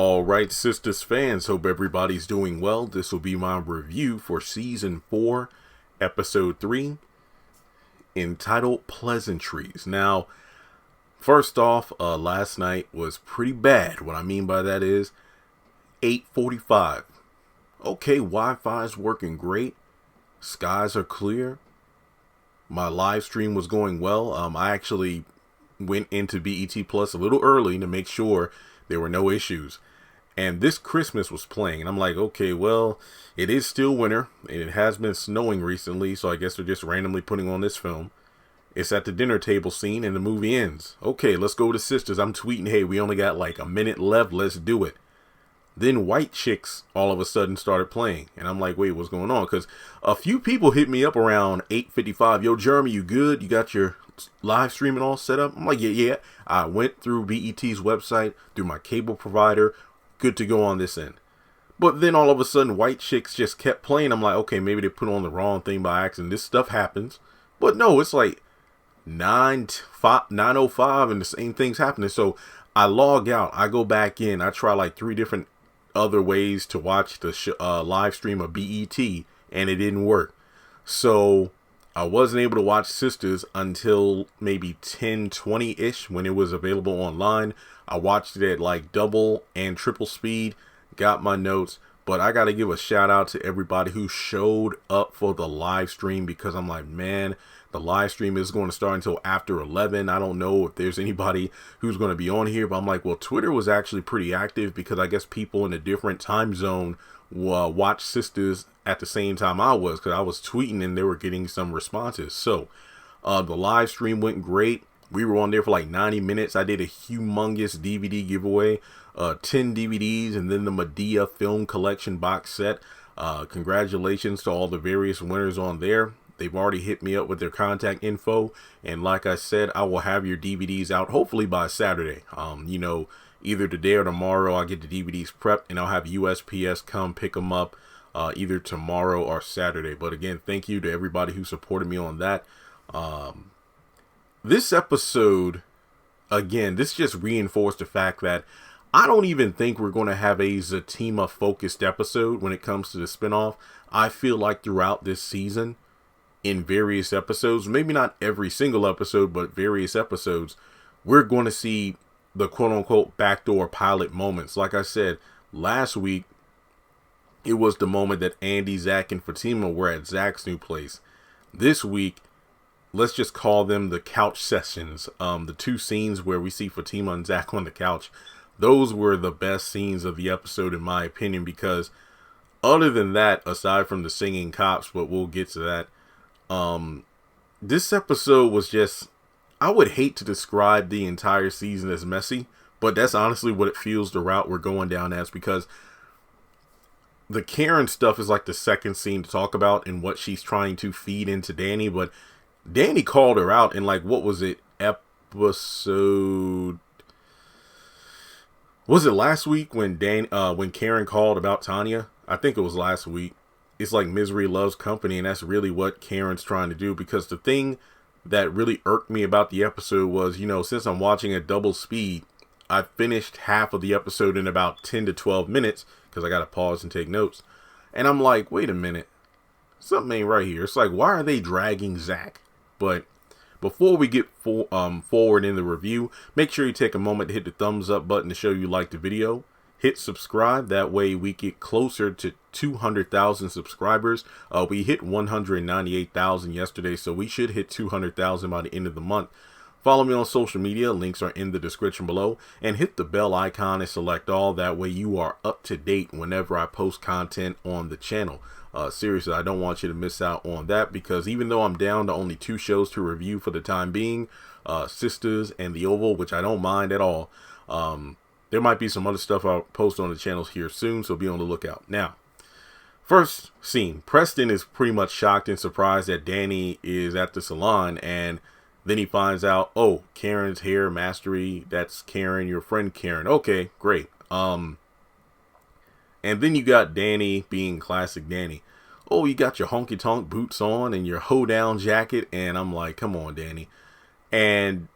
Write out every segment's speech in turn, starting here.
All right, Sistas fans, hope everybody's doing well. This will be my review for Season 4, Episode 3, entitled Pleasantries. Now, first off, last night was pretty bad. What I mean by that is 8:45. Okay, Wi-Fi is working great. Skies are clear. My live stream was going well. I actually went into BET Plus a little early to make sure there were no issues. And this Christmas was playing. And I'm like, okay, well, it is still winter. And it has been snowing recently. So I guess they're just randomly putting on this film. It's at the dinner table scene and the movie ends. Okay, let's go to Sistas. I'm tweeting, hey, we only got like a minute left. Let's do it. Then White Chicks all of a sudden started playing. And I'm like, wait, what's going on? Because a few people hit me up around 8:55. Yo, Jeremy, you good? You got your live streaming all set up? I'm like, yeah. I went through BET's website, through my cable provider, good to go on this end. But then all of a sudden, White Chicks just kept playing. I'm like, okay, maybe they put on the wrong thing by accident. This stuff happens. But no, it's like 9:05 and the same thing's happening. So I log out. I go back in. I try like 3 different other ways to watch the live stream of BET, and it didn't work. So I wasn't able to watch Sistas until maybe 10:20-ish when it was available online. I watched it at like double and triple speed, got my notes, but I got to give a shout out to everybody who showed up for the live stream, because I'm like, man, the live stream is going to start until after 11. I don't know if there's anybody who's going to be on here, but I'm like, well, Twitter was actually pretty active because I guess people in a different time zone watch Sistas at the same time I was, because I was tweeting and they were getting some responses. So the live stream went great. We were on there for like 90 minutes. I did a humongous DVD giveaway, 10 DVDs, and then the Medea film collection box set. Congratulations to all the various winners on there. They've already hit me up with their contact info. And like I said, I will have your DVDs out hopefully by Saturday. Either today or tomorrow, I'll get the DVDs prepped and I'll have USPS come pick them up either tomorrow or Saturday. But again, thank you to everybody who supported me on that. This episode, again, this just reinforced the fact that I don't even think we're going to have a Zatima focused episode when it comes to the spinoff. I feel like throughout this season, in various episodes, maybe not every single episode, but various episodes, we're going to see the quote-unquote backdoor pilot moments. Like I said, last week, it was the moment that Andy, Zach, and Fatima were at Zach's new place. This week, let's just call them the couch sessions. The 2 scenes where we see Fatima and Zach on the couch, those were the best scenes of the episode in my opinion, because other than that, aside from the singing cops, but we'll get to that, this episode was just, I would hate to describe the entire season as messy, but that's honestly what it feels, the route we're going down as, because the Karen stuff is like the second scene to talk about and what she's trying to feed into Danny. But Danny called her out in like, what was it, episode, was it last week when when Karen called about Tanya? I think it was last week. It's like misery loves company, and that's really what Karen's trying to do. Because the thing that really irked me about the episode was, since I'm watching at double speed, I finished half of the episode in about 10 to 12 minutes because I got to pause and take notes. And I'm like, wait a minute, something ain't right here. It's like, why are they dragging Zach? But before we get forward in the review, make sure you take a moment to hit the thumbs up button to show you like the video. Hit subscribe, that way we get closer to 200,000 subscribers. We hit 198,000 yesterday, so we should hit 200,000 by the end of the month. Follow me on social media, links are in the description below, and hit the bell icon and select all, that way you are up to date whenever I post content on the channel. Seriously, I don't want you to miss out on that, because even though I'm down to only 2 shows to review for the time being, Sistas and The Oval, which I don't mind at all, there might be some other stuff I'll post on the channels here soon, so be on the lookout. Now, first scene, Preston is pretty much shocked and surprised that Danny is at the salon, and then he finds out, oh, Karen's hair mastery, that's Karen, your friend Karen. Okay, great. And then you got Danny being classic Danny. Oh, you got your honky-tonk boots on and your hoedown jacket, and I'm like, come on, Danny. And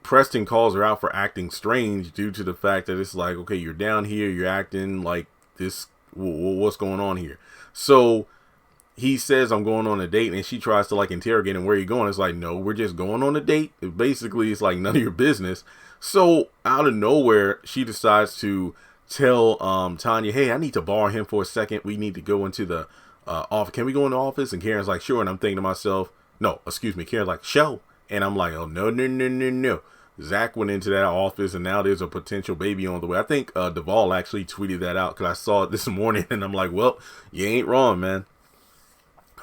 Preston calls her out for acting strange due to the fact that it's like, okay, you're down here, you're acting like this. What's going on here? So he says, I'm going on a date, and she tries to like interrogate him, where are you going? It's like, no, we're just going on a date. Basically, it's like none of your business. So out of nowhere, she decides to tell Tanya, hey, I need to borrow him for a second. We need to go into the office. Can we go in the office? And Karen's like, sure. And I'm thinking to myself, no, excuse me. Karen's like, show. And I'm like, oh, no. Zach went into that office, and now there's a potential baby on the way. I think Duvall actually tweeted that out because I saw it this morning, and I'm like, well, you ain't wrong, man.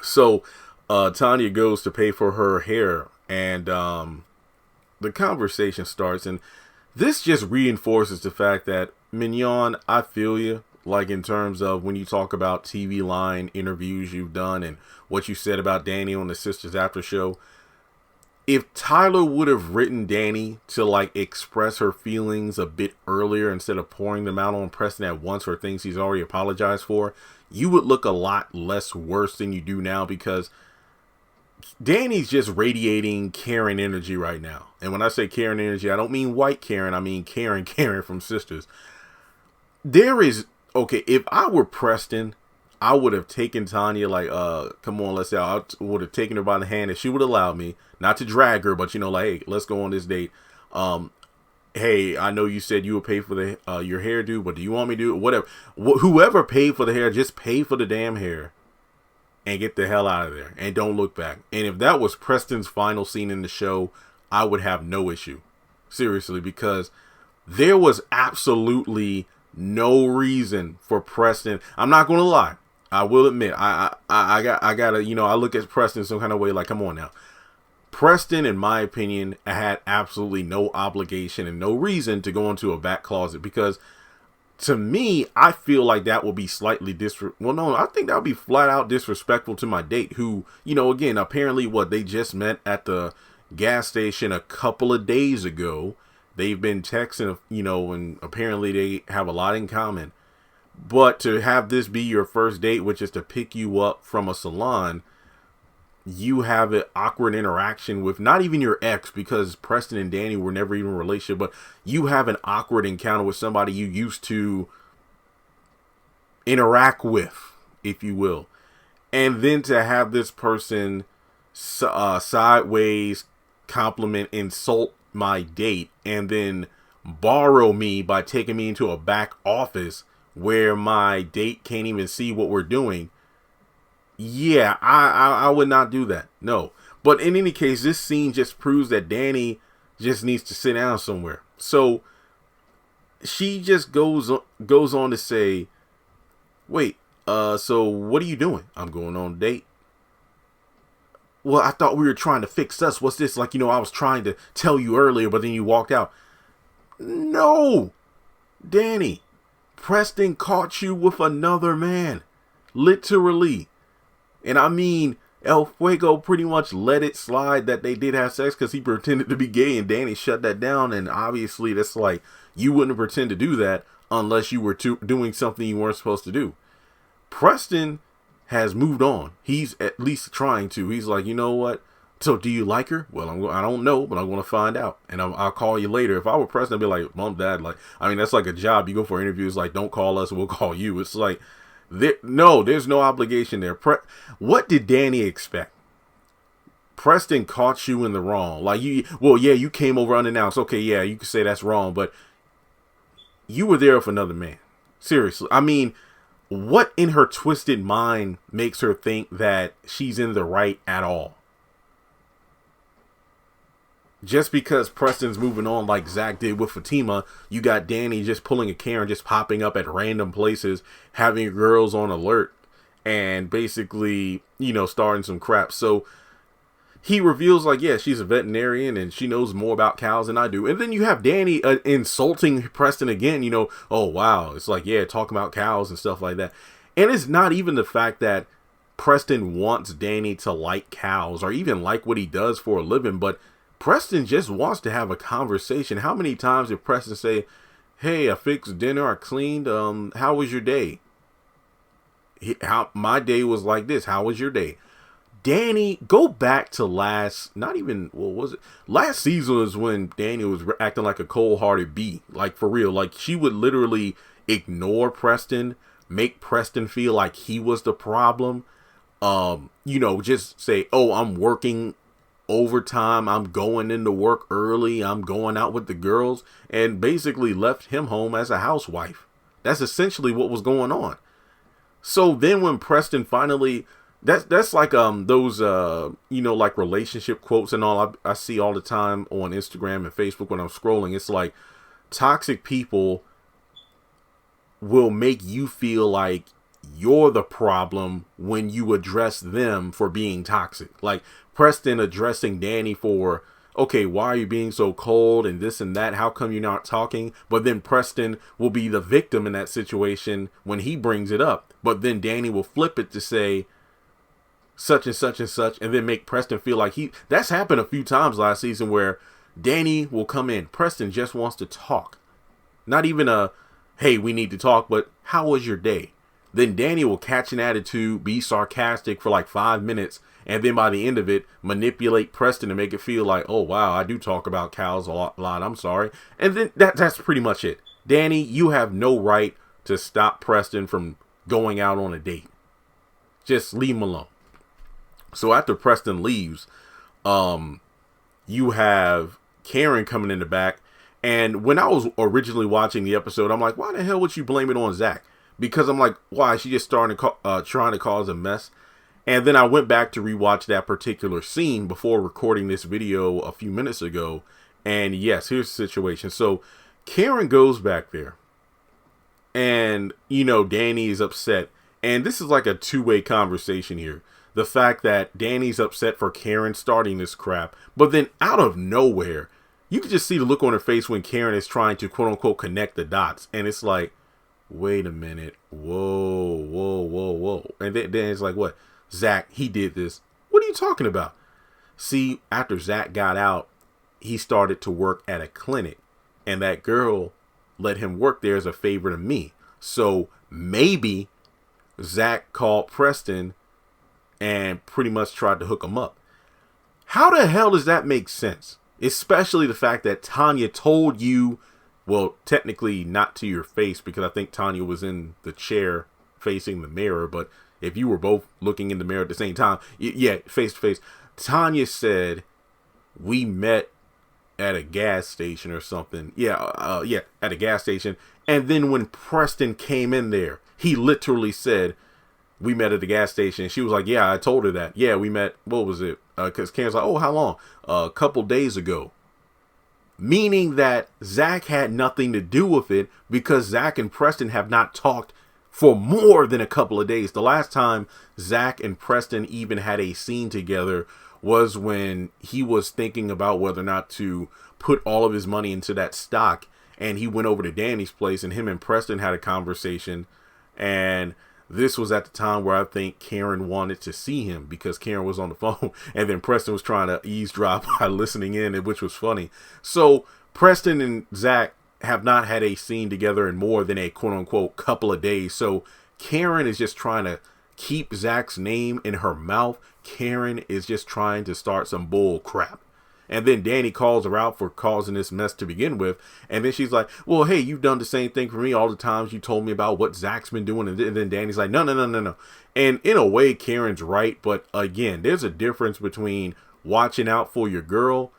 So Tanya goes to pay for her hair, and the conversation starts, and this just reinforces the fact that, Mignon, I feel you, like in terms of when you talk about TV line interviews you've done and what you said about Danny on the Sistas after show. If Tyler would have written Danny to like express her feelings a bit earlier instead of pouring them out on Preston at once for things he's already apologized for, you would look a lot less worse than you do now, because Danny's just radiating Karen energy right now. And when I say Karen energy, I don't mean white Karen. I mean Karen from Sistas. There is, okay, if I were Preston, I would have taken Tanya, like, come on, let's say, I would have taken her by the hand if she would allow me, not to drag her, but, you know, like, hey, let's go on this date. Hey, I know you said you would pay for the your hairdo, but do you want me to do it? Whatever. Whoever paid for the hair, just pay for the damn hair and get the hell out of there and don't look back. And if that was Preston's final scene in the show, I would have no issue. Seriously, because there was absolutely no reason for Preston. I'm not going to lie. I will admit, I gotta, you know, I look at Preston some kind of way, like, come on now. Preston, in my opinion, had absolutely no obligation and no reason to go into a back closet, because to me, I feel like that will be slightly I think that would be flat out disrespectful to my date, who, you know, again, apparently they just met at the gas station a couple of days ago. They've been texting, you know, and apparently they have a lot in common. But to have this be your first date, which is to pick you up from a salon, you have an awkward interaction with not even your ex, because Preston and Danny were never even in a relationship, but you have an awkward encounter with somebody you used to interact with, if you will. And then to have this person sideways compliment, insult my date, and then borrow me by taking me into a back office where my date can't even see what we're doing. Yeah, I would not do that. No. But in any case, this scene just proves that Danny just needs to sit down somewhere. So she just goes on to say, wait, so what are you doing? I'm going on a date. Well, I thought we were trying to fix us. What's this? Like, you know, I was trying to tell you earlier, but then you walked out. No, Danny, Preston caught you with another man. Literally. And I mean, El Fuego pretty much let it slide that they did have sex because he pretended to be gay, and Danny shut that down. And obviously that's like, you wouldn't pretend to do that unless you were doing something you weren't supposed to do. Preston has moved on. He's at least trying to. He's like, you know what? So do you like her? Well, I don't know, but I'm going to find out. And I'll call you later. If I were Preston, I'd be like, Mom, Dad, like, I mean, that's like a job. You go for interviews, like, don't call us, we'll call you. It's like, there's no obligation there. What did Danny expect? Preston caught you in the wrong. Like, you came over unannounced. Okay, yeah, you could say that's wrong, but you were there with another man. Seriously. I mean, what in her twisted mind makes her think that she's in the right at all? Just because Preston's moving on like Zach did with Fatima, you got Danny just pulling a Karen, just popping up at random places, having girls on alert, and basically, you know, starting some crap. So he reveals, like, yeah, she's a veterinarian and she knows more about cows than I do. And then you have Danny insulting Preston again, you know, oh, wow. It's like, yeah, talking about cows and stuff like that. And it's not even the fact that Preston wants Danny to like cows or even like what he does for a living, but Preston just wants to have a conversation. How many times did Preston say, hey, I fixed dinner, I cleaned, how was your day? My day was like this. How was your day? Danny, go back to last season was when Danny was acting like a cold-hearted bee, like for real. Like she would literally ignore Preston, make Preston feel like he was the problem. Just say, oh, I'm working overtime, I'm going into work early, I'm going out with the girls, and basically left him home as a housewife. That's essentially what was going on. So then when Preston finally, that's like those like relationship quotes and all I see all the time on Instagram and Facebook when I'm scrolling. It's like toxic people will make you feel like you're the problem when you address them for being toxic. Like Preston addressing Danny for, okay, why are you being so cold and this and that? How come you're not talking? But then Preston will be the victim in that situation when he brings it up. But then Danny will flip it to say such and such and such, and then make Preston feel like that's happened a few times last season where Danny will come in. Preston just wants to talk. Not even hey, we need to talk, but how was your day? Then Danny will catch an attitude, be sarcastic for like 5 minutes, and then by the end of it, manipulate Preston to make it feel like, oh, wow, I do talk about cows a lot, I'm sorry. And then that's pretty much it. Danny, you have no right to stop Preston from going out on a date. Just leave him alone. So after Preston leaves, you have Karen coming in the back. And when I was originally watching the episode, I'm like, why the hell would you blame it on Zach? Because I'm like, why? She just starting to trying to cause a mess. And then I went back to rewatch that particular scene before recording this video a few minutes ago. And yes, here's the situation. So Karen goes back there. And, Danny is upset. And this is like a two-way conversation here. The fact that Danny's upset for Karen starting this crap. But then out of nowhere, you can just see the look on her face when Karen is trying to quote-unquote connect the dots. And it's like, wait a minute. Whoa. And then it's like, what? Zach, he did this. What are you talking about? See, after Zach got out, he started to work at a clinic. And that girl let him work there as a favor to me. So maybe Zach called Preston and pretty much tried to hook him up. How the hell does that make sense? Especially the fact that Tanya told you, well, technically not to your face, because I think Tanya was in the chair facing the mirror. But if you were both looking in the mirror at the same time, yeah, face to face. Tanya said, we met at a gas station or something. Yeah, at a gas station. And then when Preston came in there, he literally said, we met at the gas station. She was like, yeah, I told her that. Yeah, we met, what was it? Because Karen's like, oh, how long? A couple days ago. Meaning that Zach had nothing to do with it because Zach and Preston have not talked for more than a couple of days. The last time Zach and Preston even had a scene together was when he was thinking about whether or not to put all of his money into that stock. And he went over to Danny's place and him and Preston had a conversation. And this was at the time where I think Karen wanted to see him because Karen was on the phone and then Preston was trying to eavesdrop by listening in, which was funny. So Preston and Zach have not had a scene together in more than a quote unquote couple of days. So Karen is just trying to keep Zach's name in her mouth. Karen is just trying to start some bull crap. And then Danny calls her out for causing this mess to begin with. And then she's like, well, hey, you've done the same thing for me all the times you told me about what Zach's been doing. And then Danny's like, no. And in a way, Karen's right. But again, there's a difference between watching out for your girl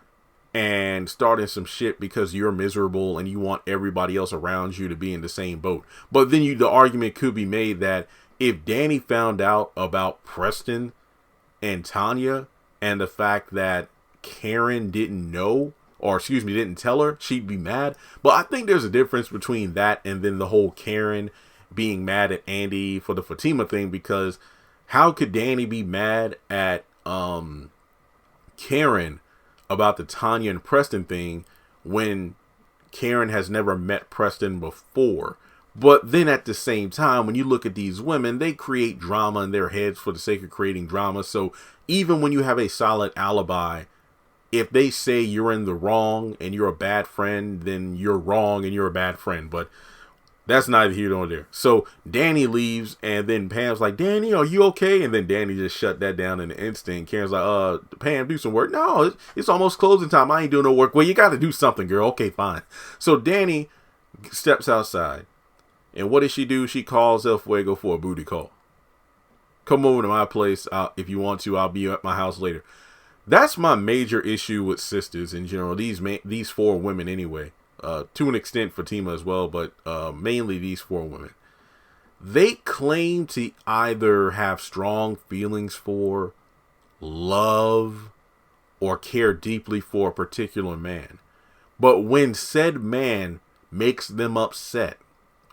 and starting some shit because you're miserable and you want everybody else around you to be in the same boat. But then the argument could be made that if Danny found out about Preston and Tanya and the fact that Karen didn't tell her, she'd be mad. But I think there's a difference between that and then the whole Karen being mad at Andy for the Fatima thing, because how could Danny be mad at Karen about the Tanya and Preston thing when Karen has never met Preston before? But then at the same time, when you look at these women, they create drama in their heads for the sake of creating drama. So even when you have a solid alibi, if they say you're in the wrong and you're a bad friend, then you're wrong and you're a bad friend. But That's neither here nor there. So Danny leaves, and then Pam's like, Danny, are you okay? And then Danny just shut that down in an instant. Karen's like, Pam, do some work. No, it's almost closing time. I ain't doing no work. Well, you got to do something, girl. Okay, fine. So Danny steps outside, and what does she do? She calls El Fuego for a booty call. Come over to my place if you want to. I'll be at my house later. That's my major issue with Sistas in general. These four women anyway. To an extent Fatima as well, but mainly these four women. They claim to either have strong feelings for, love, or care deeply for a particular man. But when said man makes them upset,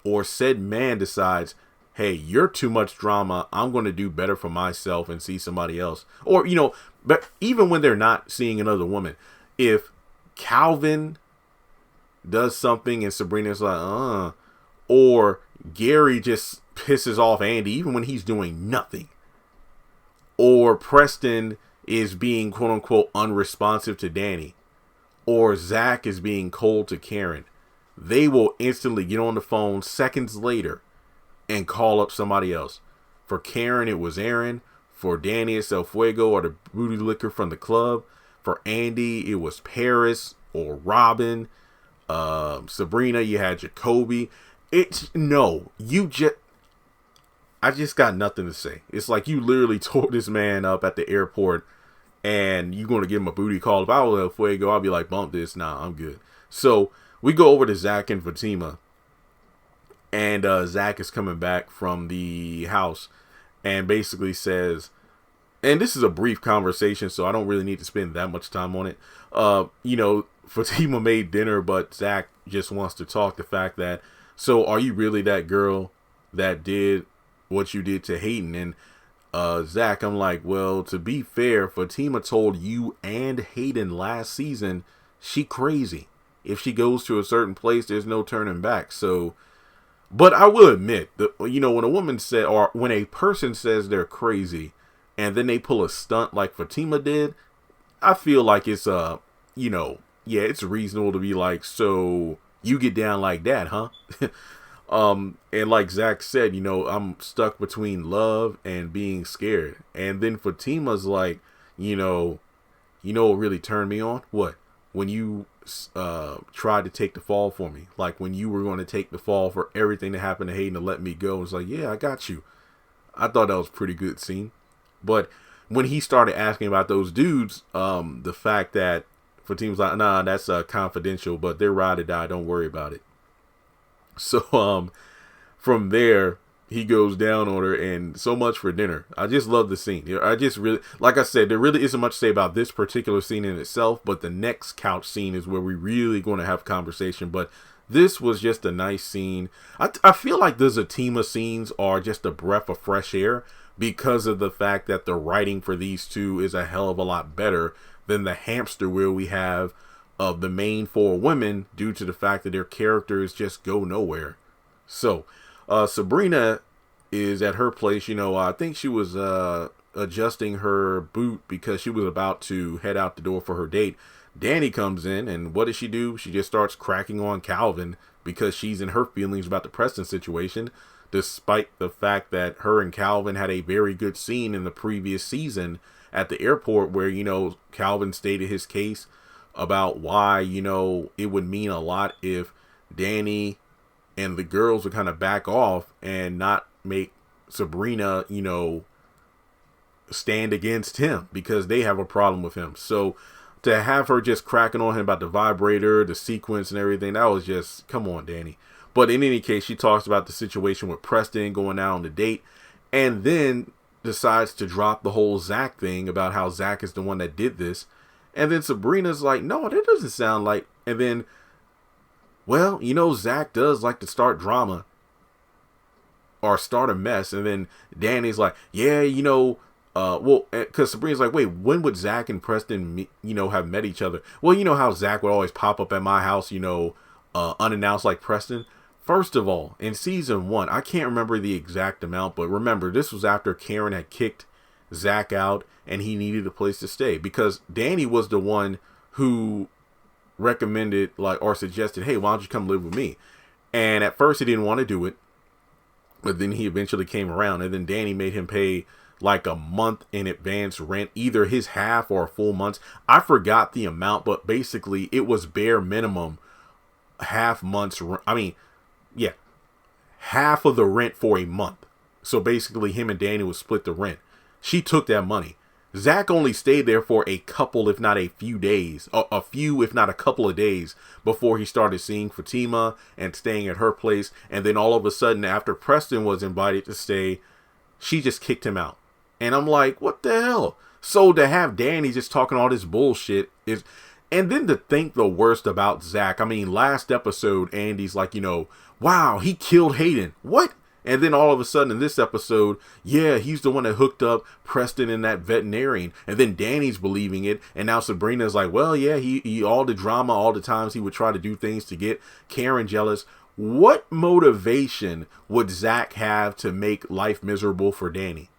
or said man decides, hey, you're too much drama, I'm going to do better for myself and see somebody else. Or, but even when they're not seeing another woman, if Calvin does something and Sabrina's like, or Gary just pisses off Andy even when he's doing nothing, or Preston is being quote unquote unresponsive to Danny, or Zach is being cold to Karen, they will instantly get on the phone seconds later and call up somebody else. For Karen, it was Aaron. For Danny, it's El Fuego or the booty liquor from the club. For Andy, it was Paris or Robin. Sabrina, you had Jacoby. I just got nothing to say. It's like you literally tore this man up at the airport and you're going to give him a booty call. If I was El Fuego, I'd be like, bump this. Nah, I'm good. So we go over to Zach and Fatima, and Zach is coming back from the house and basically says, and this is a brief conversation, so I don't really need to spend that much time on it. Fatima made dinner, but Zach just wants to talk the fact that, so are you really that girl that did what you did to Hayden? And Zach, I'm like, well, to be fair, Fatima told you and Hayden last season she crazy. If she goes to a certain place, there's no turning back. So, but I will admit that, when a woman said, or when a person says they're crazy and then they pull a stunt like Fatima did, I feel like it's it's reasonable to be like, so you get down like that, huh? And like Zach said, I'm stuck between love and being scared. And then Fatima's like, what really turned me on? What? When you tried to take the fall for me, like when you were going to take the fall for everything that happened to Hayden to let me go. It's like, yeah, I got you. I thought that was a pretty good scene. But when he started asking about those dudes, the fact that Fatima's like, nah, that's confidential, but they're ride or die. Don't worry about it. So from there, he goes down on her, and so much for dinner. I just love the scene. I just really, like I said, there really isn't much to say about this particular scene in itself, but the next couch scene is where we really going to have conversation. But this was just a nice scene. I feel like the Zatima scenes are just a breath of fresh air because of the fact that the writing for these two is a hell of a lot better than the hamster wheel we have of the main four women due to the fact that their characters just go nowhere. So, Sabrina is at her place. I think she was adjusting her boot because she was about to head out the door for her date. Danny comes in, and what does she do? She just starts cracking on Calvin because she's in her feelings about the Preston situation, despite the fact that her and Calvin had a very good scene in the previous season at the airport where, Calvin stated his case about why, it would mean a lot if Danny and the girls would kind of back off and not make Sabrina, stand against him because they have a problem with him. So to have her just cracking on him about the vibrator, the sequence and everything, that was just, come on, Danny. But in any case, she talks about the situation with Preston going out on the date and then decides to drop the whole Zach thing about how Zach is the one that did this. And then Sabrina's like, no, that doesn't sound like. And then, well, Zach does like to start drama or start a mess. And then Danny's like, yeah, because Sabrina's like, wait, when would Zach and Preston, have met each other? Well, you know how Zach would always pop up at my house, unannounced like Preston. First of all, in season 1, I can't remember the exact amount, but remember, this was after Karen had kicked Zach out and he needed a place to stay because Danny was the one who recommended or suggested, hey, why don't you come live with me? And at first he didn't want to do it, but then he eventually came around, and then Danny made him pay like a month in advance rent, either his half or a full month. I forgot the amount, but basically it was bare minimum half month's. Yeah, half of the rent for a month. So basically him and Danny would split the rent. She took that money. Zach only stayed there for a couple, if not a few days, a few, if not a couple of days before he started seeing Fatima and staying at her place. And then all of a sudden, after Preston was invited to stay, she just kicked him out. And I'm like, what the hell? So to have Danny just talking all this bullshit is, and then to think the worst about Zach. I mean, last episode, Andy's like, wow, he killed Hayden. What? And then all of a sudden in this episode, yeah, he's the one that hooked up Preston and that veterinarian. And then Danny's believing it. And now Sabrina's like, well, yeah, he all the drama, all the times he would try to do things to get Karen jealous. What motivation would Zach have to make life miserable for Danny?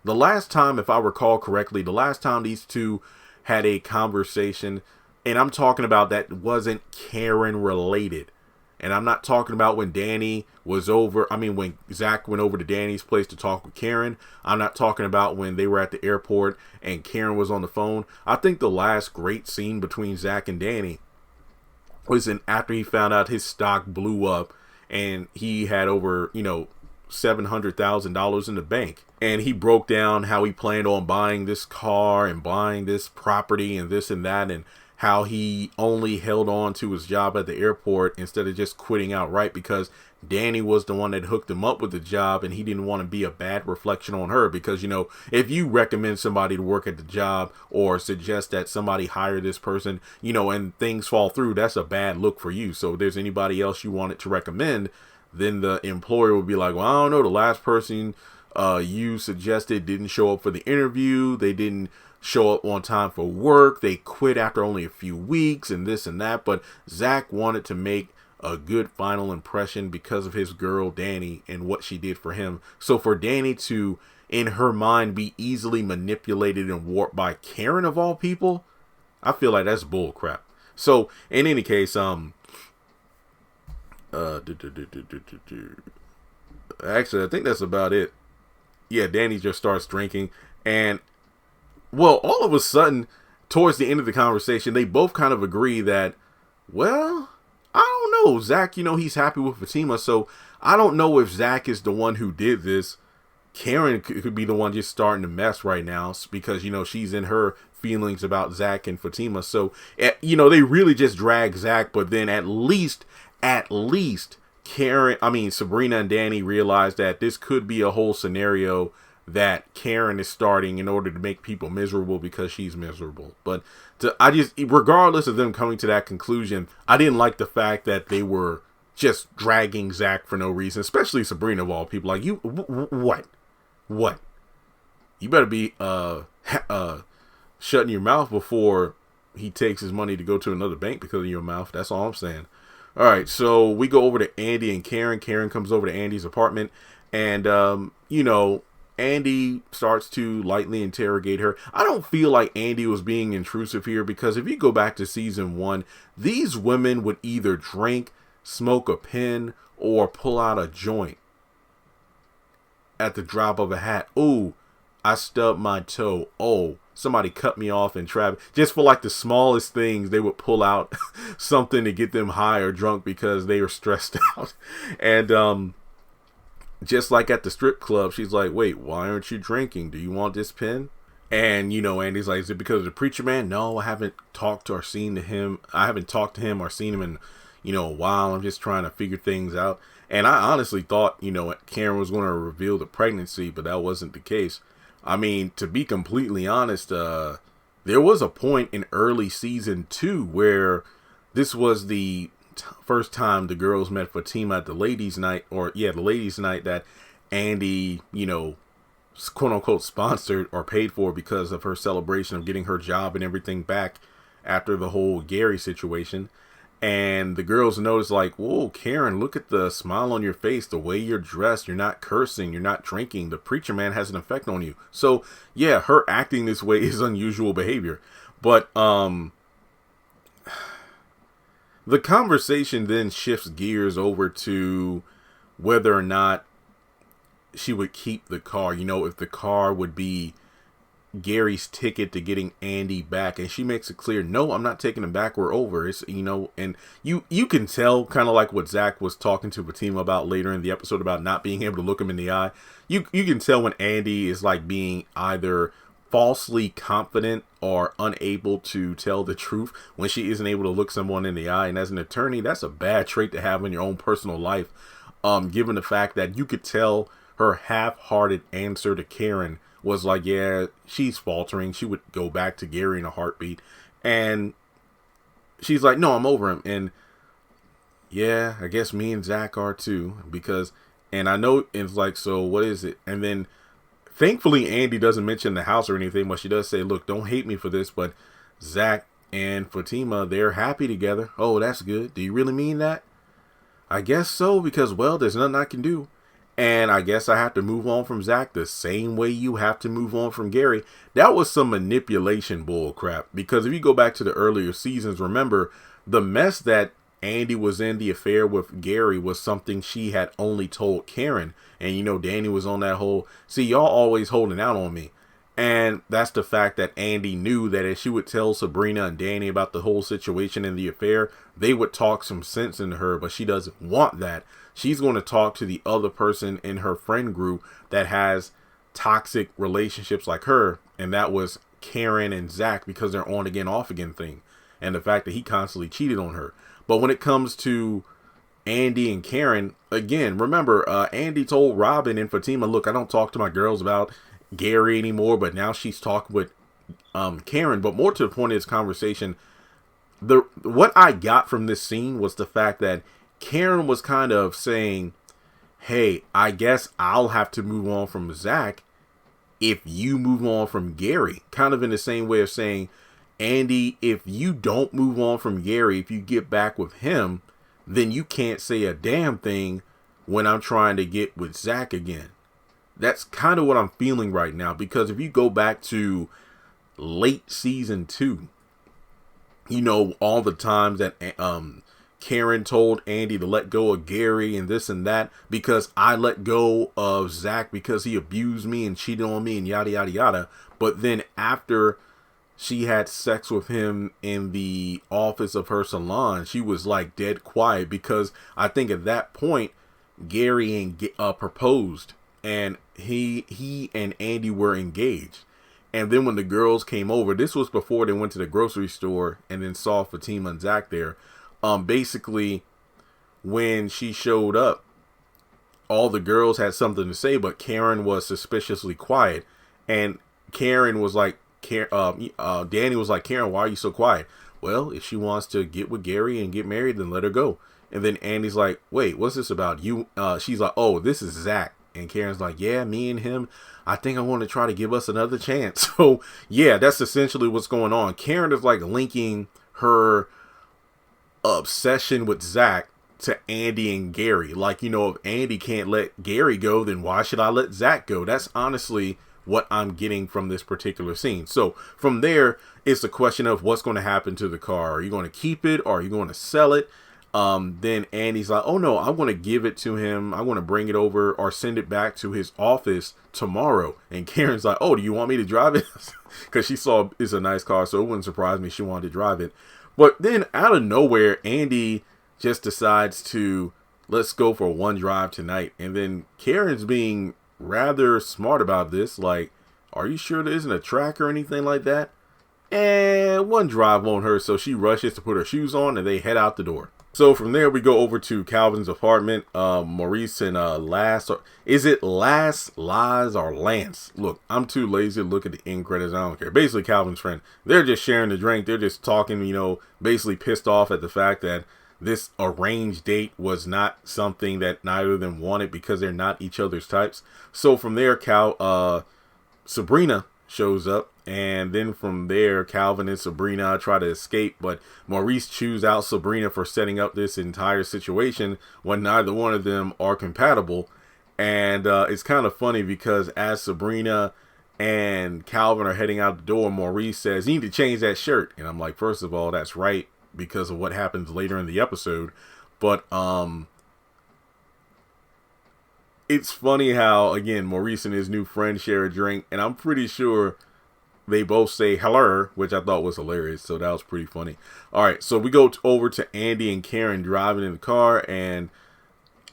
The last time, if I recall correctly, the last time these two had a conversation, and I'm talking about that wasn't Karen related. And I'm not talking about when Danny was when Zach went over to Danny's place to talk with Karen. I'm not talking about when they were at the airport and Karen was on the phone. I think the last great scene between Zach and Danny was after he found out his stock blew up and he had over, $700,000 in the bank. And he broke down how he planned on buying this car and buying this property and this and that, and how he only held on to his job at the airport instead of just quitting outright because Danny was the one that hooked him up with the job, and he didn't want to be a bad reflection on her because, if you recommend somebody to work at the job or suggest that somebody hire this person, and things fall through, that's a bad look for you. So if there's anybody else you wanted to recommend, then the employer would be like, well, I don't know, the last person you suggested didn't show up for the interview. They didn't show up on time for work. They quit after only a few weeks and this and that. But Zach wanted to make a good final impression because of his girl, Danny, and what she did for him. So for Danny to, in her mind, be easily manipulated and warped by Karen of all people, I feel like that's bull crap. So in any case, actually, I think that's about it. Yeah, Danny just starts drinking, and well, all of a sudden, towards the end of the conversation, they both kind of agree that, well, I don't know, Zach, he's happy with Fatima, so I don't know if Zach is the one who did this. Karen could be the one just starting to mess right now because, she's in her feelings about Zach and Fatima. So, they really just drag Zach, but then at least Sabrina and Danny realized that this could be a whole scenario that Karen is starting in order to make people miserable because she's miserable. But regardless of them coming to that conclusion, I didn't like the fact that they were just dragging Zach for no reason, especially Sabrina of all people. Like, you, what? You better be shutting your mouth before he takes his money to go to another bank because of your mouth. That's all I'm saying. All right, so we go over to Andy and Karen. Karen comes over to Andy's apartment, and Andy starts to lightly interrogate her. I don't feel like Andy was being intrusive here because if you go back to season 1, these women would either drink, smoke a pen, or pull out a joint at the drop of a hat. Ooh, I stubbed my toe. Oh, somebody cut me off in traffic. Just for like the smallest things, they would pull out something to get them high or drunk because they were stressed out. And just like at the strip club, she's like, wait, why aren't you drinking? Do you want this pen? And, Andy's like, is it because of the preacher man? No, I haven't talked to him or seen him in, a while. I'm just trying to figure things out. And I honestly thought, Karen was going to reveal the pregnancy, but that wasn't the case. I mean, to be completely honest, there was a point in early season 2 where this was the first time the girls met Fatima at the ladies' night, that Andy, quote unquote sponsored or paid for because of her celebration of getting her job and everything back after the whole Gary situation. And the girls noticed, like, whoa, Karen, look at the smile on your face, the way you're dressed, you're not cursing, you're not drinking, the preacher man has an effect on you. So yeah, her acting this way is unusual behavior. But the the conversation then shifts gears over to whether or not she would keep the car. You know, if the car would be Gary's ticket to getting Andy back, and she makes it clear, no, I'm not taking him back, we're over. It's, you know, and you can tell, kind of like what Zach was talking to Fatima about later in the episode about not being able to look him in the eye. You can tell when Andy is like being either falsely confident or unable to tell the truth when she isn't able to look someone in the eye. And as an attorney, that's a bad trait to have in your own personal life, given the fact that you could tell her half-hearted answer to Karen was like, yeah, she's faltering. She would go back to Gary in a heartbeat. And she's like, no, I'm over him. And yeah, I guess me and Zach are too. Because, and I know it's like, so what is it? And then thankfully, Andy doesn't mention the house or anything, but she does say, look, don't hate me for this, but Zach and Fatima, they're happy together. Oh, that's good. Do you really mean that? I guess so, because, well, there's nothing I can do. And I guess I have to move on from Zach the same way you have to move on from Gary. That was some manipulation bull crap. Because if you go back to the earlier seasons, remember, the mess that Andy was in, the affair with Gary, was something she had only told Karen. And, you know, Danny was on that whole, see, y'all always holding out on me. And that's the fact that Andy knew that if she would tell Sabrina and Danny about the whole situation in the affair, they would talk some sense into her, but she doesn't want that. She's going to talk to the other person in her friend group that has toxic relationships like her, and that was Karen and Zach, because they're on again, off again thing, and the fact that he constantly cheated on her. But when it comes to Andy and Karen, again, remember, Andy told Robin and Fatima, look, I don't talk to my girls about Gary anymore, but now she's talking with Karen. But more to the point of this conversation, what I got from this scene was the fact that Karen was kind of saying, hey, I guess I'll have to move on from Zach if you move on from Gary. Kind of in the same way of saying, Andy, if you don't move on from Gary, if you get back with him, then you can't say a damn thing when I'm trying to get with Zach again. That's kind of what I'm feeling right now, because if you go back to late season 2, you know, all the times that Karen told Andy to let go of Gary and this and that, because I let go of Zach because he abused me and cheated on me and yada, yada, yada. But then after she had sex with him in the office of her salon, she was like dead quiet, because I think at that point, Gary proposed, and he and Andy were engaged. And then when the girls came over, this was before they went to the grocery store and then saw Fatima and Zach there. Basically, when she showed up, all the girls had something to say, but Karen was suspiciously quiet. And Karen was like, Danny was like, Karen, why are you so quiet? Well, if she wants to get with Gary and get married, then let her go. And then Andy's like, wait, what's this about? She's like, oh, this is Zach. And Karen's like, yeah, me and him, I think I want to try to give us another chance. So yeah, that's essentially what's going on. Karen is like linking her obsession with Zach to Andy and Gary. Like, you know, if Andy can't let Gary go, then why should I let Zach go? That's honestly what I'm getting from this particular scene. So from there, it's a question of what's going to happen to the car. Are you going to keep it, or are you going to sell it? Then Andy's like, oh no, I want to give it to him. I want to bring it over or send it back to his office tomorrow. And Karen's like, oh, do you want me to drive it? Because she saw it's a nice car, so it wouldn't surprise me if she wanted to drive it. But then out of nowhere, Andy just decides to, let's go for one drive tonight. And then Karen's being rather smart about this. Like, are you sure there isn't a track or anything like that? And one drive won't hurt. So she rushes to put her shoes on and they head out the door. So from there, we go over to Calvin's apartment. Maurice and is it Laz, or Lance? Look, I'm too lazy to look at the end credits. I don't care. Basically, Calvin's friend. They're just sharing the drink. They're just talking, you know, basically pissed off at the fact that this arranged date was not something that neither of them wanted, because they're not each other's types. So from there, Sabrina shows up, and then from there, Calvin and Sabrina try to escape, but Maurice chews out Sabrina for setting up this entire situation when neither one of them are compatible. And it's kind of funny, because as Sabrina and Calvin are heading out the door, Maurice says, you need to change that shirt. And I'm like, first of all, that's right. because of what happens later in the episode. But it's funny how, again, Maurice and his new friend share a drink, and I'm pretty sure they both say hello, which I thought was hilarious. So that was pretty funny. All right, so we go over to Andy and Karen driving in the car, and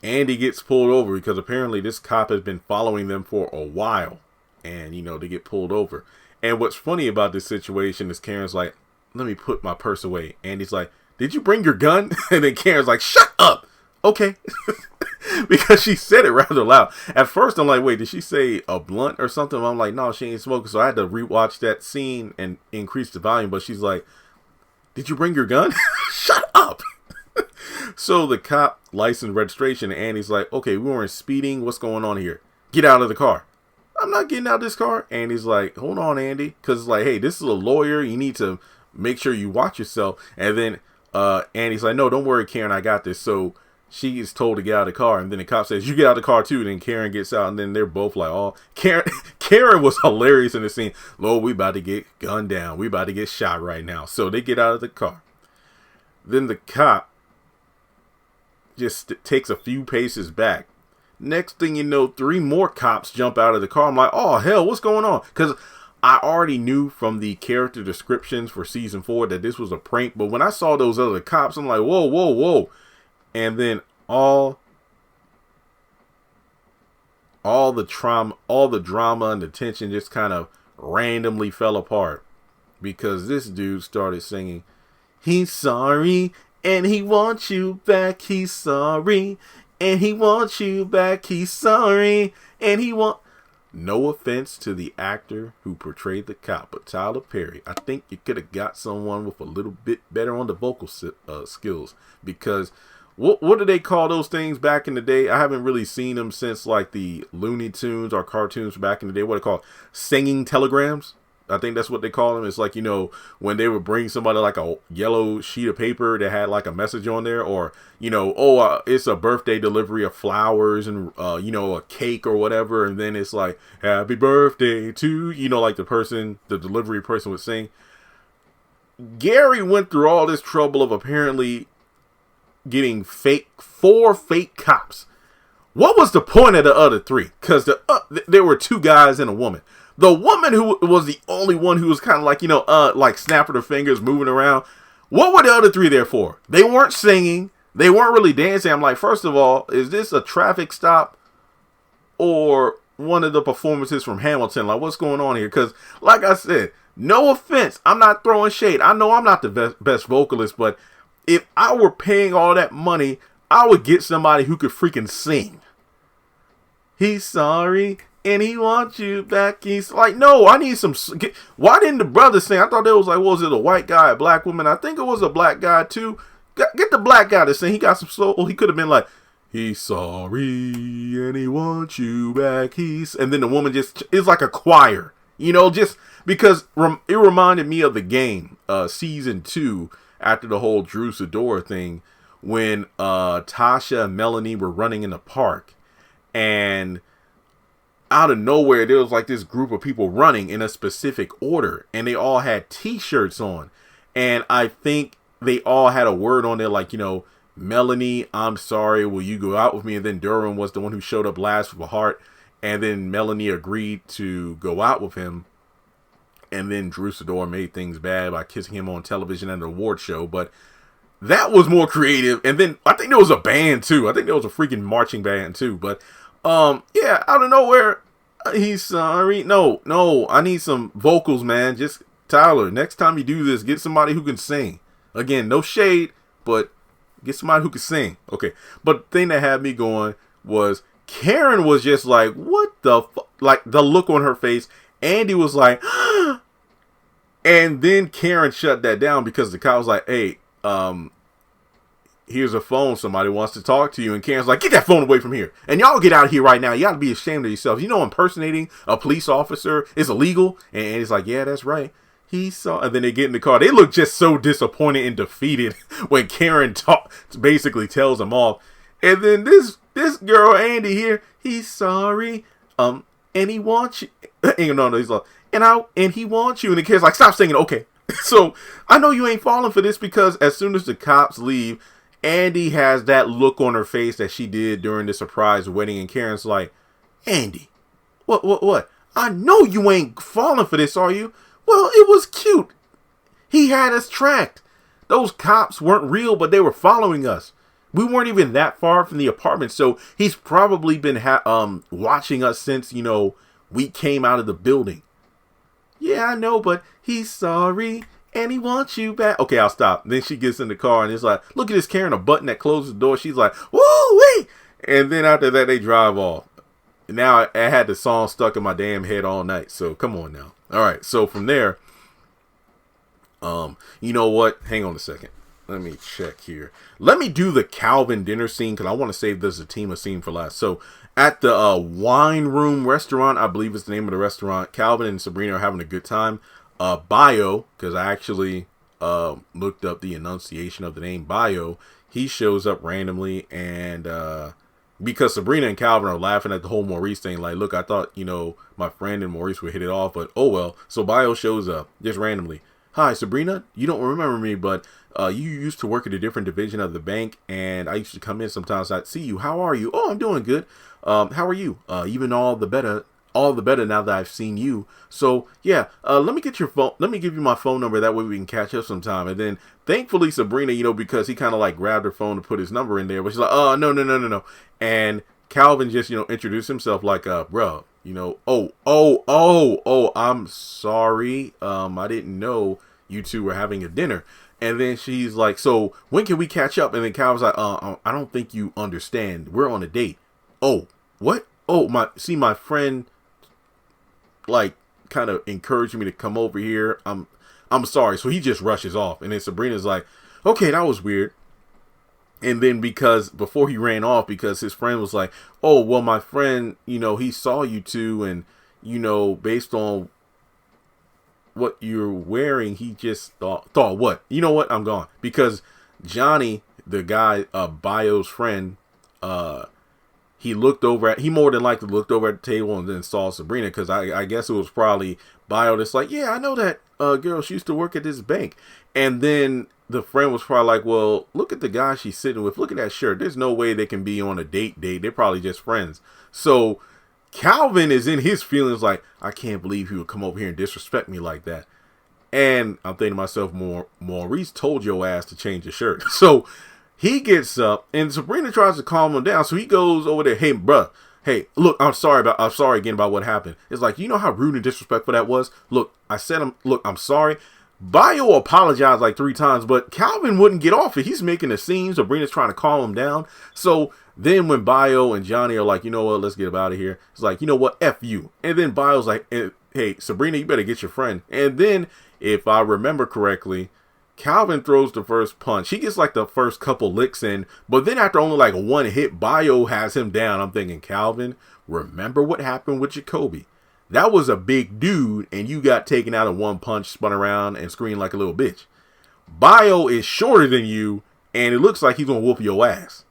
Andy gets pulled over because apparently this cop has been following them for a while, and they get pulled over. And what's funny about this situation is Karen's like, let me put my purse away. Andy's like, did you bring your gun? And then Karen's like, shut up. Okay. Because she said it rather loud. At first, I'm like, wait, did she say a blunt or something? I'm like, no, she ain't smoking. So I had to rewatch that scene and increase the volume. But she's like, did you bring your gun? Shut up. So the cop license registration, and Andy's like, okay, we weren't speeding. What's going on here? Get out of the car. I'm not getting out of this car. Andy's like, hold on, Andy. Because it's like, hey, this is a lawyer. You need to make sure you watch yourself. And then Andy's like, no, don't worry, Karen, I got this. So she is told to get out of the car. And then the cop says, you get out of the car too. Then Karen gets out. And then they're both like, oh, Karen was hilarious in the scene. Lord, we about to get gunned down. We about to get shot right now. So they get out of the car. Then the cop just takes a few paces back. Next thing you know, 3 more cops jump out of the car. I'm like, oh, hell, what's going on? Because I already knew from the character descriptions for season 4 that this was a prank. But when I saw those other cops, I'm like, whoa, whoa, whoa. And then all the drama and the tension just kind of randomly fell apart. Because this dude started singing, he's sorry and he wants you back. He's sorry and he wants you back. He's sorry and he wants... No offense to the actor who portrayed the cop, but Tyler Perry, I think you could have got someone with a little bit better on the vocal skills. Because what do they call those things back in the day? I haven't really seen them since like the Looney Tunes or cartoons back in the day. What are they called? Singing telegrams. I think that's what they call them. It's like, when they would bring somebody like a yellow sheet of paper that had like a message on there, or, it's a birthday delivery of flowers and, a cake or whatever. And then it's like, happy birthday to, like the delivery person would sing. Gary went through all this trouble of apparently getting 4 fake cops. What was the point of the other 3? Because there were 2 guys and a woman. The woman who was the only one who was kind of like, like snapping her fingers, moving around. What were the other 3 there for? They weren't singing. They weren't really dancing. I'm like, first of all, is this a traffic stop or one of the performances from Hamilton? Like, what's going on here? Because, like I said, no offense. I'm not throwing shade. I know I'm not the best vocalist, but if I were paying all that money, I would get somebody who could freaking sing. He's sorry and he wants you back. He's like, no, I need some. Why didn't the brother sing? I thought there was like, what was it, a white guy, a black woman? I think it was a black guy too. Get the black guy to sing. He got some soul. He could have been like, he's sorry and he wants you back. And then the woman just is like a choir, just because it reminded me of the game, season 2, after the whole Drew Sidora thing, when Tasha and Melanie were running in the park, and out of nowhere, there was like this group of people running in a specific order, and they all had t-shirts on. And I think they all had a word on there like, Melanie, I'm sorry, will you go out with me? And then Durham was the one who showed up last with a heart. And then Melanie agreed to go out with him. And then Drew Sidora made things bad by kissing him on television at an award show. But that was more creative. And then I think there was a band too. I think there was a freaking marching band too. But yeah, out of nowhere, he's sorry. No, I need some vocals, man. Just Tyler, next time you do this, get somebody who can sing. Again, no shade, but get somebody who can sing. Okay. But the thing that had me going was Karen was just like, what the fuck? Like the look on her face. Andy was like, and then Karen shut that down because the cop was like, hey, here's a phone. Somebody wants to talk to you. And Karen's like, get that phone away from here. And y'all get out of here right now. You got to be ashamed of yourself. Impersonating a police officer is illegal. And Andy's like, yeah, that's right. He saw. And then they get in the car. They look just so disappointed and defeated when Karen basically tells them off. And then this girl, Andy here, he's sorry. And he wants you. No, he's like, and he wants you. And the kid's like, stop singing. Okay, So I know you ain't falling for this because as soon as the cops leave, Andy has that look on her face that she did during the surprise wedding, and Karen's like, Andy, what? I know you ain't falling for this, are you? Well, it was cute. He had us tracked. Those cops weren't real, but they were following us. We weren't even that far from the apartment, so he's probably been watching us since, we came out of the building. Yeah, I know, but he's sorry and he wants you back. Okay, I'll stop. Then she gets in the car and it's like, look at this Karen, a button that closes the door. She's like, woo wee! And then after that, they drive off. Now I had the song stuck in my damn head all night. So come on now. All right. So from there, you know what? Hang on a second. Let me check here. Let me do the Calvin dinner scene because I want to save this Atima scene for last. So at the Wine Room restaurant, I believe is the name of the restaurant, Calvin and Sabrina are having a good time. Bio, because I actually looked up the enunciation of the name Bio, he shows up randomly and because Sabrina and Calvin are laughing at the whole Maurice thing, like, look, I thought, my friend and Maurice would hit it off, but oh well. So Bio shows up just randomly. Hi, Sabrina. You don't remember me, but you used to work at a different division of the bank, and I used to come in sometimes. I'd see you. How are you? Oh, I'm doing good. How are you? Even all the better now that I've seen you. So yeah, let me get your phone. Let me give you my phone number. That way we can catch up sometime. And then thankfully Sabrina, because he kind of like grabbed her phone to put his number in there, but she's like, oh, no. And Calvin just, introduced himself like, bro, oh, I'm sorry. I didn't know you two were having a dinner. And then she's like, so when can we catch up? And then Calvin's like, I don't think you understand. We're on a date. Oh, what? Oh, my friend, like, kind of encouraged me to come over here. I'm sorry. So he just rushes off. And then Sabrina's like, okay, that was weird. And then before he ran off, because his friend was like, oh, well, my friend, he saw you two and, based on what you're wearing, he just thought what? You know what? I'm gone. Because Johnny, the guy, Bio's friend, he more than likely looked over at the table and then saw Sabrina, because I guess it was probably Bio that's like, yeah, I know that girl, she used to work at this bank. And then the friend was probably like, well, look at the guy she's sitting with. Look at that shirt. There's no way they can be on a date. They're probably just friends. So Calvin is in his feelings like, I can't believe he would come over here and disrespect me like that. And I'm thinking to myself, Maurice told your ass to change your shirt. So he gets up and Sabrina tries to calm him down. So he goes over there. Hey, bruh. Hey, look, I'm sorry again about what happened. It's like, you know how rude and disrespectful that was? Look, I'm sorry. Bio apologized like 3 times, but Calvin wouldn't get off it. He's making a scene. Sabrina's trying to calm him down. So then when Bio and Johnny are like, you know what, let's get out of here. It's like, you know what, F you. And then Bio's like, hey, Sabrina, you better get your friend. And then, if I remember correctly, Calvin throws the first punch. He gets like the first couple licks in, but then after only like one hit, Bio has him down. I'm thinking, Calvin, remember what happened with Jacoby? That was a big dude, and you got taken out in one punch, spun around, and screamed like a little bitch. Bio is shorter than you, and it looks like he's going to whoop your ass.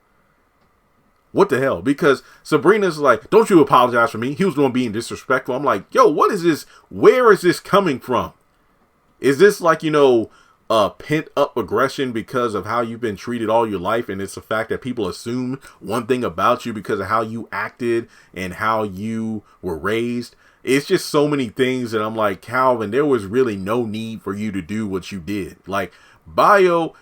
What the hell? Because Sabrina's like, don't you apologize for me. He was the one being disrespectful. I'm like, yo, what is this? Where is this coming from? Is this like, pent up aggression because of how you've been treated all your life, and it's the fact that people assume one thing about you because of how you acted and how you were raised? It's just so many things that I'm like, Calvin, there was really no need for you to do what you did. Like, Bio,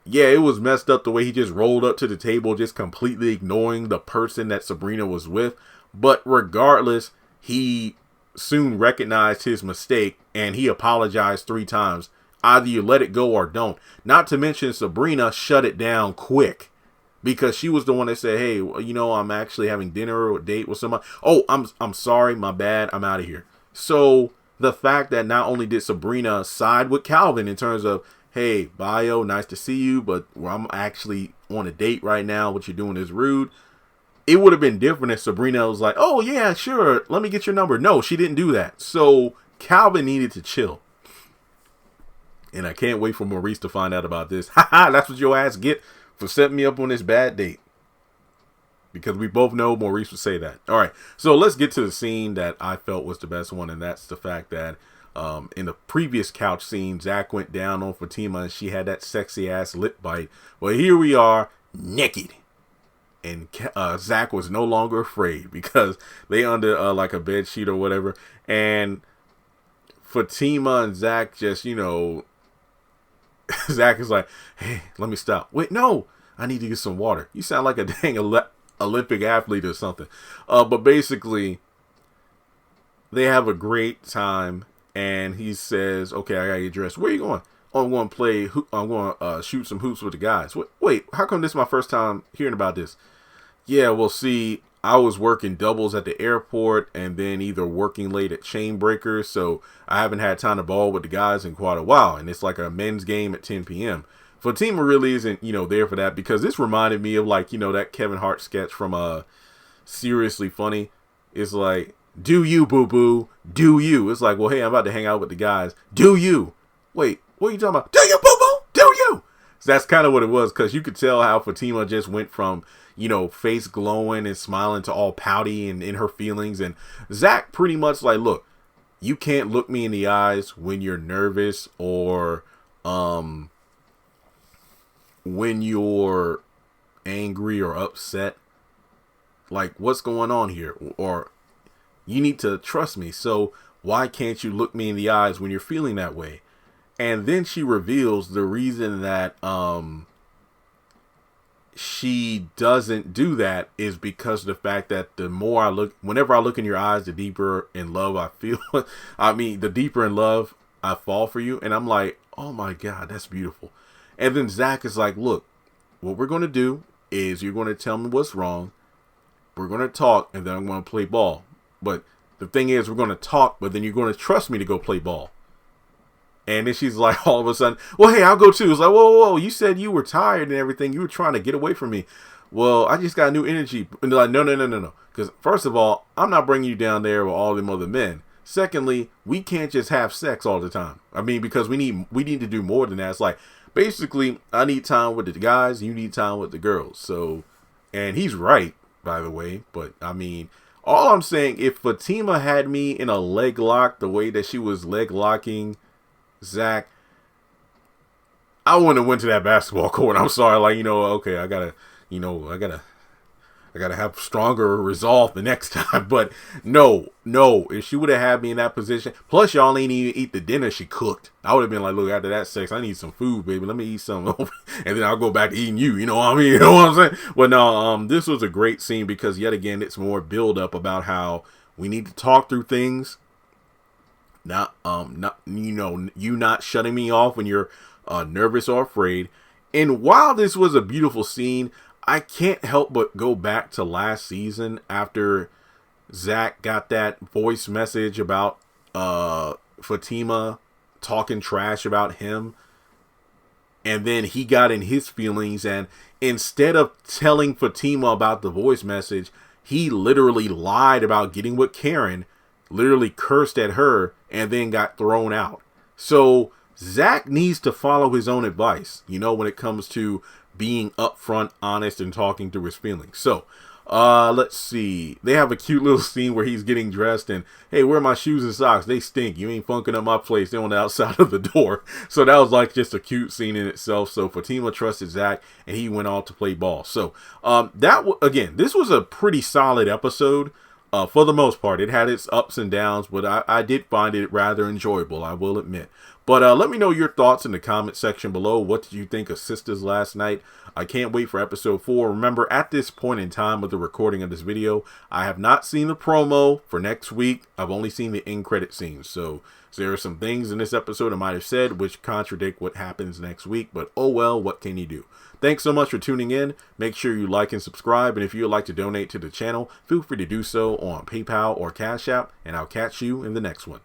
yeah, it was messed up the way he just rolled up to the table, just completely ignoring the person that Sabrina was with. But regardless, he soon recognized his mistake and he apologized 3 times. Either you let it go or don't. Not to mention Sabrina shut it down quick. Because she was the one that said, hey, I'm actually having dinner or a date with somebody. Oh, I'm sorry, my bad, I'm out of here. So the fact that not only did Sabrina side with Calvin in terms of, hey, Bio, nice to see you, but I'm actually on a date right now. What you're doing is rude. It would have been different if Sabrina was like, oh, yeah, sure, let me get your number. No, she didn't do that. So Calvin needed to chill. And I can't wait for Maurice to find out about this. Haha, that's what your ass get for setting me up on this bad date. Because we both know Maurice would say that. All right, so let's get to the scene that I felt was the best one, and that's the fact that In the previous couch scene, Zach went down on Fatima and she had that sexy ass lip bite. Well, here we are, naked. And Zach was no longer afraid because they under like a bed sheet or whatever. And Fatima and Zach just, Zach is like, hey, let me stop. Wait, no, I need to get some water. You sound like a dang Olympic athlete or something. But basically, they have a great time. And he says, okay, I gotta get dressed. Where are you going? Oh, I'm going to play. I'm going to shoot some hoops with the guys. Wait, how come this is my first time hearing about this? Yeah, well, see, I was working doubles at the airport and then either working late at Chain Breakers. So I haven't had time to ball with the guys in quite a while. And it's like a men's game at 10 p.m. Fatima really isn't, there for that because this reminded me of like, that Kevin Hart sketch from Seriously Funny. It's like, do you, boo-boo? Do you? It's like, well, hey, I'm about to hang out with the guys. Do you? Wait, what are you talking about? Do you, boo-boo? Do you? So that's kind of what it was because you could tell how Fatima just went from, face glowing and smiling to all pouty and in her feelings. And Zach pretty much like, look, you can't look me in the eyes when you're nervous or when you're angry or upset. Like, what's going on here? Or you need to trust me. So why can't you look me in the eyes when you're feeling that way? And then she reveals the reason that she doesn't do that is because of the fact that whenever I look in your eyes, the deeper in love I feel. The deeper in love I fall for you. And I'm like, oh my God, that's beautiful. And then Zach is like, look, what we're going to do is you're going to tell me what's wrong. We're going to talk and then I'm going to play ball. But the thing is, we're going to talk, but then you're going to trust me to go play ball. And then she's like, all of a sudden, well, hey, I'll go too. It's like, whoa, you said you were tired and everything. You were trying to get away from me. Well, I just got new energy. And they're like, no. Because first of all, I'm not bringing you down there with all them other men. Secondly, we can't just have sex all the time. Because we need to do more than that. It's like, basically, I need time with the guys. You need time with the girls. So, and he's right, by the way. But, all I'm saying, if Fatima had me in a leg lock the way that she was leg locking Zach, I wouldn't have went to that basketball court. I'm sorry, okay, I gotta have stronger resolve the next time. But no, if she would have had me in that position, plus y'all ain't even eat the dinner she cooked, I would have been like, look, after that sex, I need some food, baby. Let me eat some, and then I'll go back to eating you. You know what I mean? You know what I'm saying? But no, this was a great scene because yet again, it's more build up about how we need to talk through things. Not you not shutting me off when you're nervous or afraid. And while this was a beautiful scene, I can't help but go back to last season after Zach got that voice message about Fatima talking trash about him. And then he got in his feelings, and instead of telling Fatima about the voice message, he literally lied about getting with Karen, literally cursed at her, and then got thrown out. So Zach needs to follow his own advice, when it comes to being upfront, honest, and talking through his feelings. So, let's see. They have a cute little scene where he's getting dressed and, hey, where are my shoes and socks? They stink. You ain't funking up my place. They're on the outside of the door. So that was like just a cute scene in itself. So Fatima trusted Zach and he went off to play ball. So, again, this was a pretty solid episode. For the most part, it had its ups and downs, but I did find it rather enjoyable, I will admit. But let me know your thoughts in the comment section below. What did you think of Sistas last night? I can't wait for episode 4. Remember, at this point in time of the recording of this video, I have not seen the promo for next week. I've only seen the end credit scenes. So there are some things in this episode I might have said which contradict what happens next week. But oh well, what can you do? Thanks so much for tuning in. Make sure you like and subscribe. And if you would like to donate to the channel, feel free to do so on PayPal or Cash App. And I'll catch you in the next one.